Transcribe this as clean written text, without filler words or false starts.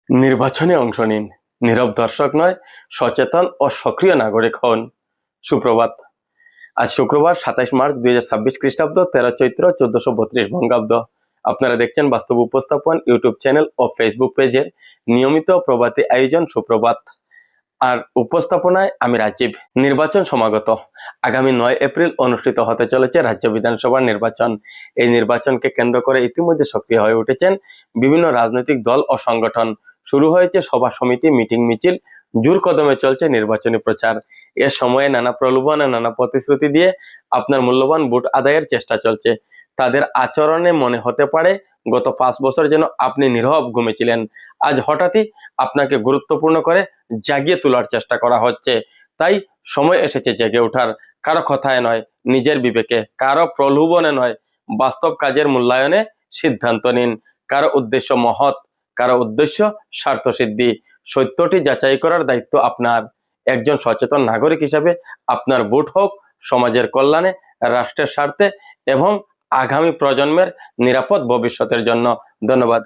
নির্বাচনে অংশ নিন, নীরব দর্শক নয়, সচেতন ও সক্রিয় নাগরিক হন। সুপ্রভাত। আজ শুক্রবার 27 মার্চ 2026 খ্রিস্টাব্দ, 13 চৈত্র 1432 বঙ্গাব্দ। আপনারা দেখছেন বাস্তব উপস্থাপন ইউটিউব চ্যানেল ও ফেসবুক পেজের নিয়মিত প্রভাতী আয়োজন সুপ্রভাত। আর উপস্থাপনায় আমি রাজীব। নির্বাচন সমাগত। আগামী 9 এপ্রিল অনুষ্ঠিত হতে চলেছে রাজ্য বিধানসভার নির্বাচন। এই নির্বাচনকে কেন্দ্র করে ইতিমধ্যে সক্রিয় হয়ে উঠেছেন বিভিন্ন রাজনৈতিক দল ও সংগঠন। শুরু হয়েছে সভা সমিতি, মিটিং মিছিল, জোর কদমে চলছে নির্বাচনী প্রচার। এ সময়ে নানা প্রলোভন ও নানা প্রতিশ্রুতি দিয়ে আপনার মূল্যবান ভোট আদায়ের চেষ্টা চলছে। তাদের আচরণে মনে হতে পারে গত 5 বছর যেন আপনি নীরব ঘুমেছিলেন। আজ হঠাৎই আপনাকে গুরুত্বপূর্ণ করে জাগিয়ে তোলার চেষ্টা করা হচ্ছে। তাই সময় এসেছে জেগে ওঠার। কারো কথায় নয়, নিজের বিবেকে, কারো প্রলোভনে নয়, বাস্তব কাজের মূল্যায়নে সিদ্ধান্ত নিন। কারো উদ্দেশ্য মহৎ, কারো উদ্দেশ্য স্বার্থসিদ্ধি। সত্যটি যাচাই করার দায়িত্ব আপনার। একজন সচেতন নাগরিক হিসাবে আপনার ভোট হোক সমাজের কল্যাণে, রাষ্ট্রের স্বার্থে এবং আগামী প্রজন্মের নিরাপদ ভবিষ্যতের জন্য। ধন্যবাদ।